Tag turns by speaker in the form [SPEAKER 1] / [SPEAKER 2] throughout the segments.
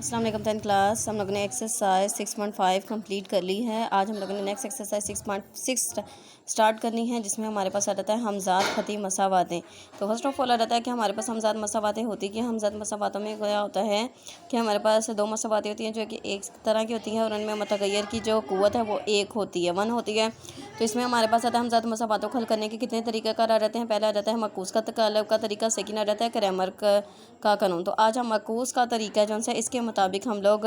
[SPEAKER 1] अस्सलाम वालेकुम 10th class. हम लोगों ने एक्सरसाइज 6.5 कंप्लीट कर ली है। आज हम लोगों ने नेक्स्ट एक्सरसाइज 6.6 स्टार्ट करनी है, जिसमें हमारे पास आ जाता है हमजाद खती मसावातें। तो फर्स्ट ऑफ ऑल आ जाता है कि हमारे पास हमजाद मसावातें होती कि हमजाद मसावातों में क्या होता है कि हमारे पास दो मसावातें होती हैं जो कि एक तरह की होती है और उनमें मुतगय्यर की जो क़ुव्वत है वो एक होती है, 1 होती है। तो इसमें हमारे पास आता है हमजाद मसावातों को हल करने के कितने तरीक़ाकार आ जाते हैं। पहला आ जाता है मकूस का तरीका, सेकंड आ जाता है क्रैमर का कानून। तो आज हम मकूस का तरीका जो है इसके मुताबिक हम लोग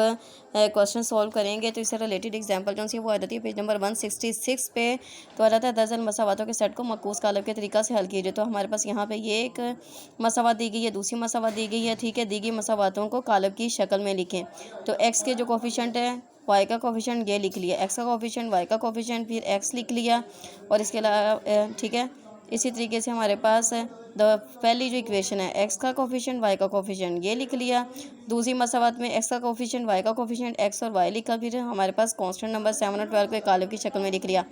[SPEAKER 1] क्वेश्चन सॉल्व करेंगे। तो इससे रिलेटेड एग्जांपल जो है वो आ जाती है पेज नंबर 166 पे। तो आ जाता है दर्जन मसावातों के सेट को मकूस कालब के तरीका से हल कीजिए। तो हमारे पास यहाँ पे ये एक मसावात दी गई है, दूसरी मसावात दी गई है, ठीक है। दी गई मसावातों को कालब की शक्ल में लिखें। तो एक्स के जो कोफिशिएंट है, वाई का कोफिशिएंट ये लिख लिया, एक्स का कोफिशिएंट, वाई का कोफिशिएंट, फिर एक्स लिख लिया। और इसके अलावा ठीक है, इसी तरीके से हमारे पास पहली जो इक्वेशन है एक्स का कोफिशिएंट, वाई का कोफिशिएंट ये लिख लिया। दूसरी मसावात में एक्स का कोफिशिएंट, वाई का कोफिशिएंट, एक्स और वाई लिखा। फिर हमारे पास कांस्टेंट नंबर 7 और 12 को एक कालब की शक्ल में लिख लिया।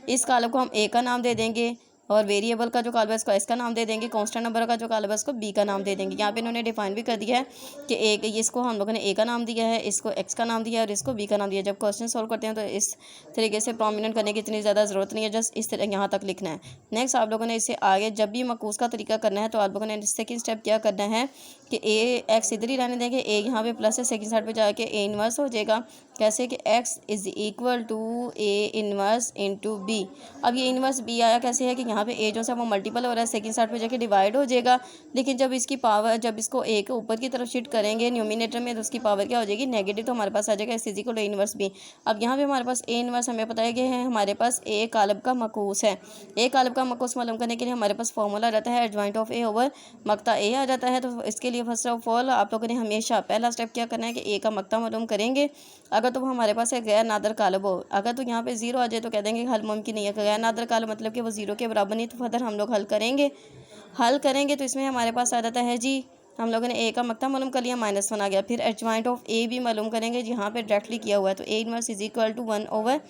[SPEAKER 1] इस कालब को हम ए का नाम दे देंगे और वेरिएबल का जो कालब है इसको एस का नाम दे देंगे, कांस्टेंट नंबर का जो कालब है इसको बी का नाम दे देंगे। यहाँ पे इन्होंने डिफाइन भी कर दिया है कि एक इसको हम लोगों ने ए का नाम दिया है, इसको एक्स का नाम दिया है और इसको बी का नाम दिया है। जब क्वेश्चन सॉल्व करते हैं तो इस तरीके से प्रोमिनेंट करने की इतनी ज़्यादा ज़रूरत नहीं है, जस्ट इस तरह यहाँ तक लिखना है। नेक्स्ट आप लोगों ने इससे आगे जब भी मकूस का तरीका करना है तो आप लोगों ने सेकंड स्टेप क्या करना है कि ए एक्स इधर ही रहने देंगे, ए यहाँ पे प्लस है, सेकंड साइड पे जाके ए इन्वर्स हो जाएगा। कैसे कि X is equal to A inverse into B. अब ये इन्वर्स बी आया कैसे है कि यहाँ पे ए जो है वो मल्टीपल हो रहा है, सेकंड साइड पे जाके डिवाइड हो जाएगा। लेकिन जब इसकी पावर, जब इसको ए के ऊपर की तरफ शिफ्ट करेंगे न्यूमिनेटर में, तो उसकी पावर क्या हो जाएगी, नेगेटिव। तो हमारे पास आ जाएगा X is equal to inverse B. अब यहाँ पे हमारे पास ए इन्वर्स हमें पता है कि है हमारे पास ए कालब का मकूस है। ए कालब का मकूस मालूम करने के लिए हमारे पास फॉर्मूला रहता है एडजॉइंट ऑफ ए ओवर मक्ता ए आ जाता है। तो इसके लिए फर्स्ट ऑफ ऑल आप लोगों ने हमेशा पहला स्टेप क्या करना है कि ए का मक्ता मालूम करेंगे। अगर तो हमारे पास एक गैर नादर कालब हो, अगर तो यहाँ पे जीरो आ जाए तो कह देंगे हल मुमकिन नहीं है। गैर नादर कालब मतलब कि वो जीरो के बराबर नहीं, तो फर्दर हम लोग हल करेंगे। तो इसमें हमारे पास आ जाता है जी, हम लोगों ने ए का मक्ता मालूम कर लिया, -1 आ गया। फिर एडजॉइंट ऑफ ए भी मालूम करेंगे, यहाँ पे डायरेक्टली किया हुआ है। तो A inverse is equal to 1 over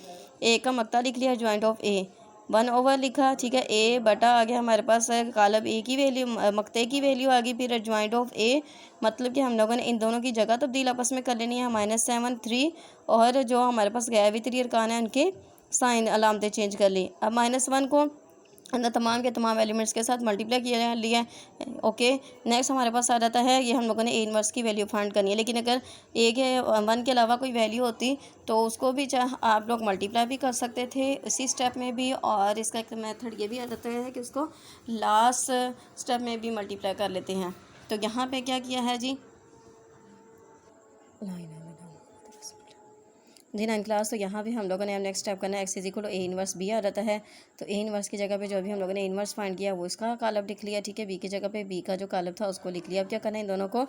[SPEAKER 1] A का मक्ता लिख लिया, एडजॉइंट ऑफ ए 1 ओवर लिखा, ठीक है। ए बटा आ गया हमारे पास कालब ए की वैल्यू, मक्ते की वैल्यू आ गई। फिर एडजॉइंट ऑफ ए मतलब कि हम लोगों ने इन दोनों की जगह तब्दील आपस में कर लेनी है, -7 3 और जो हमारे पास गैर वितरी अरकान है उनके साइन अलामतें चेंज कर ली। अब -1 को अंदर तमाम के तमाम एलिमेंट्स के साथ मल्टीप्लाई किया लिया है, ओके। नेक्स्ट हमारे पास आ जाता है, ये हम लोगों ने ए इनवर्स की वैल्यू फाइंड करनी है। लेकिन अगर ए के 1 के अलावा कोई वैल्यू होती तो उसको भी आप लोग मल्टीप्लाई भी कर सकते थे इसी स्टेप में भी। और इसका एक मेथड ये भी आ जाता है कि उसको लास्ट स्टेप में भी मल्टीप्लाई कर लेते हैं। तो यहाँ पे क्या किया है जी, जी 9 क्लास। तो यहाँ भी हम लोगों ने नेक्स्ट स्टेप करना है, X is equal to A inverse B आ जाता है। तो ए इनवर्स की जगह पे जो भी हम लोगों ने इनवर्स फाइंड किया वो इसका कालब लिख लिया, ठीक है। बी की जगह पे बी का जो कालब था उसको लिख लिया। अब क्या करना है, इन दोनों को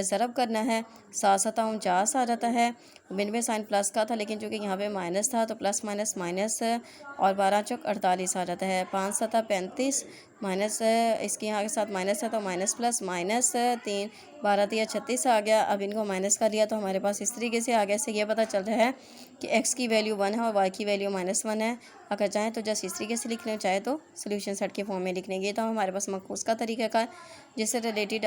[SPEAKER 1] ज़रब करना है। 7 7 49 आ जाता है। बिन में साइन प्लस का था लेकिन चूँकि यहाँ पे माइनस था तो प्लस माइनस माइनस और 12 चौक 48 आ जाता है। 5 7 35 माइनस इसके यहाँ के साथ माइनस है तो माइनस प्लस माइनस 3 12 3 36 आ गया। अब इनको माइनस कर लिया तो हमारे पास इस तरीके से आ गया। इससे ये पता चल रहा है कि एक्स की वैल्यू 1 है और वाई की वैल्यू -1 है। अगर चाहें तो जस्ट इस तरीके से लिख लें, चाहे तो सोल्यूशन सेट के फॉर्म में लिख लेंगे। तो हमारे पास मकूस का तरीका का जिससे रिलेटेड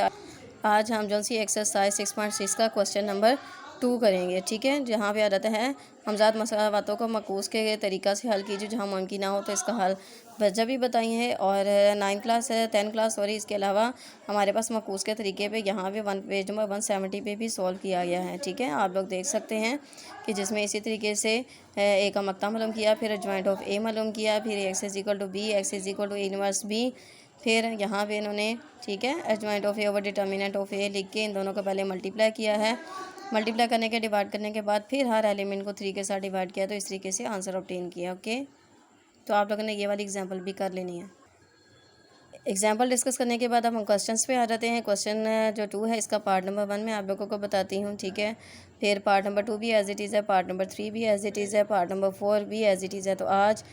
[SPEAKER 1] आज हम जो सी एक्सरसाइज 6.6 का क्वेश्चन नंबर 2 करेंगे, ठीक है। जहाँ पे आ जाता है हमजाद मसावातों को मकूस के तरीका से हल कीजिए, जहाँ मुमकिन ना हो तो इसका हल वजह भी बताई है। और 9 क्लास है 10 क्लास सॉरी, इसके अलावा हमारे पास मकूस के तरीके पे यहाँ पे पेज नंबर 170 पे भी सॉल्व किया गया है, ठीक है। आप लोग देख सकते हैं कि जिसमें इसी तरीके से ए का मक्ता मालूम किया, फिर जॉइंट ऑफ ए मालूम किया, फिर X is equal to B, X is equal to inverse B. फिर यहाँ पे इन्होंने, ठीक है, adjoint of A over determinant of A लिख के इन दोनों को पहले मल्टीप्लाई किया है। मल्टीप्लाई करने के डिवाइड करने के बाद फिर हर एलिमेंट को 3 के साथ डिवाइड किया, तो इस तरीके से आंसर ऑब्टेन किया, ओके। तो आप लोगों ने ये वाली एग्जांपल भी कर लेनी है। एग्जाम्पल डिस्कस करने के बाद अब हम क्वेश्चंस पे आ जाते हैं। क्वेश्चन जो 2 है इसका पार्ट नंबर 1 में आप लोगों को बताती हूँ, ठीक है। फिर पार्ट नंबर 2 भी एज इट इज़ है, पार्ट नंबर 3 भी एज इट इज़ है, पार्ट नंबर 4 भी एज इट इज़ है। तो आज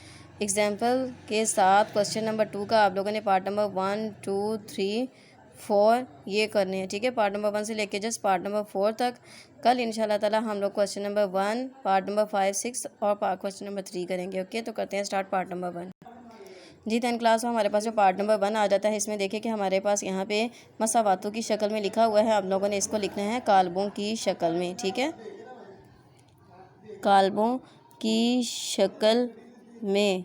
[SPEAKER 1] एग्जाम्पल के साथ क्वेश्चन नंबर 2 का आप लोगों ने पार्ट नंबर 1 2 3 4 ये करने हैं, ठीक है। पार्ट नंबर 1 से लेके जस्ट पार्ट नंबर 4 तक। कल इंशाल्लाह ताला हम लोग क्वेश्चन नंबर 1, पार्ट नंबर 5 6 और क्वेश्चन नंबर 3 करेंगे, ओके। तो करते हैं स्टार्ट पार्ट नंबर 1। जी 10 क्लास में हमारे पास जो पार्ट नंबर 1 आ जाता है, इसमें देखिए कि हमारे पास यहाँ पे मसावातों की शक्ल में लिखा हुआ है। हम लोगों ने इसको लिखना है कालबों की शक्ल में, ठीक है, कालबों की शक्ल में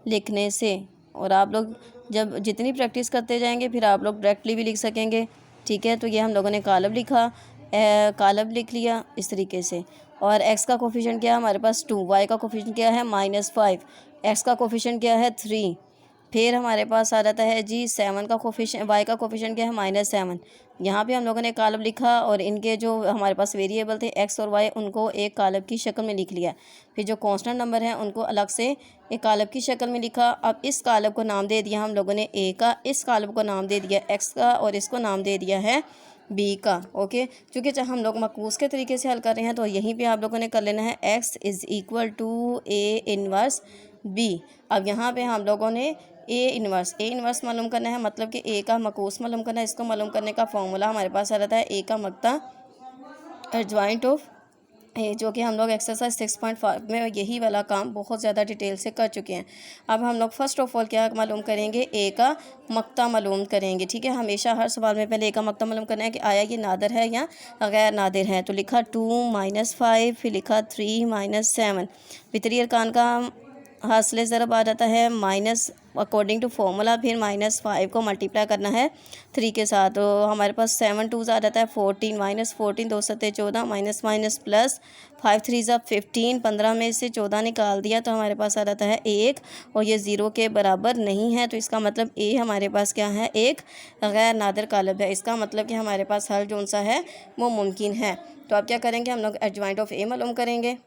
[SPEAKER 1] लिखने से। और आप लोग जब जितनी प्रैक्टिस करते जाएंगे फिर आप लोग डायरेक्टली भी लिख सकेंगे, ठीक है। तो ये हम लोगों ने कालब लिखा, कालब लिख लिया इस तरीके से। और x का कोफिशिएंट क्या है हमारे पास 2, y का कोफिशिएंट क्या है -5, x का कोफिशिएंट क्या है 3। फिर हमारे पास आ जाता है जी 7 का कोफिशिएंट, y का कोफिशिएंट क्या है -7। यहाँ पे हम लोगों ने कालब लिखा और इनके जो हमारे पास वेरिएबल थे x और y उनको एक कालब की शक्ल में लिख लिया। फिर जो कांस्टेंट नंबर है उनको अलग से एक कालब की शक्ल में लिखा। अब इस कालब को नाम दे दिया हम लोगों ने a का, इस कालब को नाम दे दिया x का और इसको नाम दे दिया है b का। ओके, क्योंकि जब हम लोग मकबूस के तरीके से हल कर रहे हैं तो यहीं पे आप लोगों ने कर लेना है x = a इन्वर्स b। अब यहाँ पे हम लोगों ने ए इन्वर्स मालूम करना है, मतलब कि ए का मकूस मालूम करना है। इसको मालूम करने का फॉर्मूला हमारे पास आ जाता है ए का मक्ता एडजॉइंट ऑफ ए, जो कि हम लोग एक्सरसाइज 6.5 में यही वाला काम बहुत ज़्यादा डिटेल से कर चुके हैं। अब हम लोग फर्स्ट ऑफ ऑल क्या मालूम करेंगे, ए का मक्ता मालूम करेंगे, ठीक है। हमेशा हर सवाल में पहले ए का मक्ता मालूम करना है कि आया ये नादिर है या गैर नादिर है। तो लिखा 2 - 5, फिर लिखा 3 - 7। वितरी अरकान का हासिल ज़रब आ जाता है माइनस अकॉर्डिंग टू फार्मूला, फिर -5 को मल्टीप्लाई करना है 3 के साथ। तो हमारे पास 7 2 आ जाता है 14, -14 2 7 14, माइनस प्लस 5 3 15, 15 में से 14 निकाल दिया तो हमारे पास आ जाता है 1 और ये 0 के बराबर नहीं है। तो इसका मतलब ए हमारे पास क्या है, एक गैर नादिर कालब है। इसका मतलब कि हमारे पास हल जो सा है वो मुमकिन है। तो अब क्या करेंगे, हम लोग एडजॉइंट ऑफ ए मालूम करेंगे।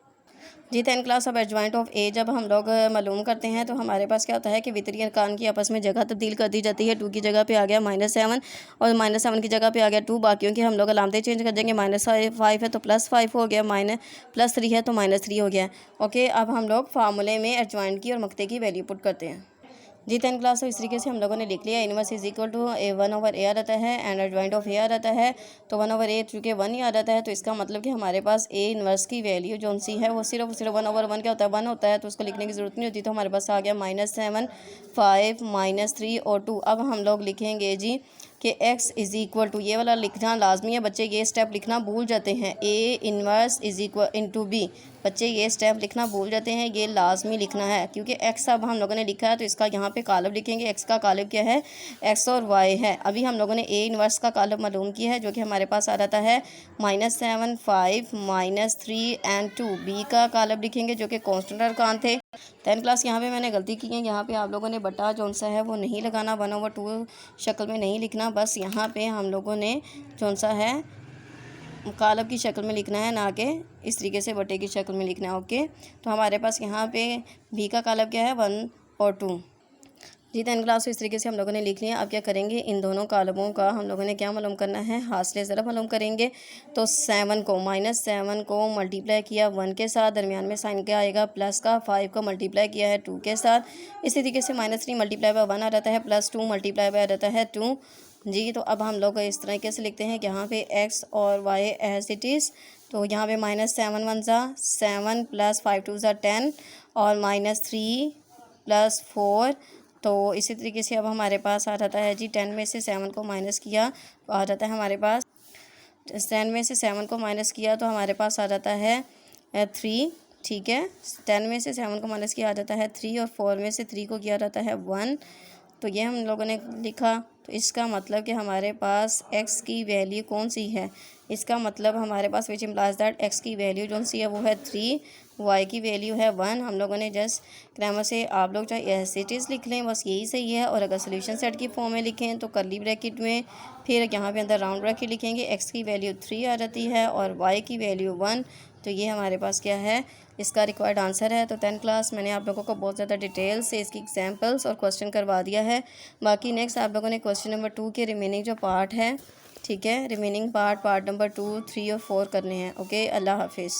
[SPEAKER 1] जी 10 क्लास अब एडजॉइंट ऑफ ए जब हम लोग मालूम करते हैं तो हमारे पास क्या होता है कि वितरी अरकान की आपस में जगह तब्दील कर दी जाती है। 2 की जगह पे आ गया -7 और -7 की जगह पे आ गया 2। बाकियों की हम लोग अलामतें चेंज कर देंगे। -5 है तो +5 हो गया, +3 है तो -3 हो गया। ओके, अब हम लोग फार्मूले में एडजॉइंट की और मक्ते की वैल्यू पुट करते हैं। जी 10 क्लास तो इस तरीके से हम लोगों ने लिख लिया। इनवर्स = 1/a आ जाता है एंड एडजॉइंट ऑफ ए आ जाता है। तो 1/a चूँकि 1 ही आ जाता है तो इसका मतलब कि हमारे पास ए इनवर्स की वैल्यू जो सी है वो सिर्फ 1/1 क्या होता है, 1 होता है। तो उसको लिखने की ज़रूरत नहीं होती। तो हमारे पास आ गया -7 5 -3 और 2। अब हम लोग लिखेंगे जी कि x = ये वाला लिखना लाजमी है। बच्चे ये स्टेप लिखना भूल जाते हैं, a इनवर्स = b। बच्चे ये स्टेप लिखना भूल जाते हैं, ये लाजमी लिखना है क्योंकि x अब हम लोगों ने लिखा है तो इसका यहाँ पे कालब लिखेंगे। x का कालब क्या है, x और y है। अभी हम लोगों ने a इनवर्स का कालब मालूम किया है जो कि हमारे पास आ जाता है -7 5 -3 एंड 2। b का कालब लिखेंगे जो कि कांस्टेंट अरकान थे। 10 क्लास यहाँ पे मैंने गलती की है, यहाँ पे आप लोगों ने बटा जो सा है वो नहीं लगाना, 1/2 शक्ल में नहीं लिखना। बस यहाँ पे हम लोगों ने जो सा है कालब की शक्ल में लिखना है, ना कि इस तरीके से बटे की शक्ल में लिखना है। ओके, तो हमारे पास यहाँ पे बी का कालब क्या है 1 और 2। जी 10 क्लास तो इस तरीके से हम लोगों ने लिख लिया। अब क्या करेंगे, इन दोनों कालबों का हम लोगों ने क्या मालूम करना है, हासिल ज़रब मालूम करेंगे। तो 7 को -7 को मल्टीप्लाई किया 1 के साथ, दरमियान में साइन क्या आएगा प्लस का। 5 को मल्टीप्लाई किया है 2 के साथ। इसी तरीके से -3 × 1 आ जाता है, +2 × आ जाता है 2। जी, तो अब हम लोग इस तरीके से लिखते हैं कि यहाँ पे x और y एज इट इज़। तो यहाँ पे -7 1 7 + 5 2 10 और -3 + 4। तो इसी तरीके से अब हमारे पास आ जाता है जी 10 में से 7 को माइनस किया तो आ जाता है हमारे पास 10 में से 7 को माइनस किया तो हमारे पास आ जाता है 3, ठीक है। 10 में से 7 को माइनस किया आ जाता है 3 और 4 में से 3 को किया जाता है 1। तो ये हम लोगों ने लिखा। तो इसका मतलब कि हमारे पास x की वैल्यू कौन सी है, इसका मतलब हमारे पास विच इम्प्लाइज दैट x की वैल्यू जो सी है वो है 3, y की वैल्यू है 1। हम लोगों ने जस्ट ग्रामर से आप लोग चाहे एज इट इज़ लिख लें, बस यही सही है। और अगर सोल्यूशन सेट की फॉर्म में लिखें तो कर्ली ब्रैकेट में, फिर यहाँ पे अंदर राउंड ब्रैकेट लिखेंगे। x की वैल्यू 3 आ जाती है और y की वैल्यू 1। तो ये हमारे पास क्या है, इसका रिक्वायर्ड आंसर है। तो 10 क्लास मैंने आप लोगों को बहुत ज़्यादा डिटेल से इसकी एग्जांपल्स और क्वेश्चन करवा दिया है। बाकी नेक्स्ट आप लोगों ने क्वेश्चन नंबर 2 के रिमेनिंग जो पार्ट है, ठीक है, रिमेनिंग पार्ट नंबर 2 3 और 4 करने हैं। ओके, अल्लाह हाफिज़।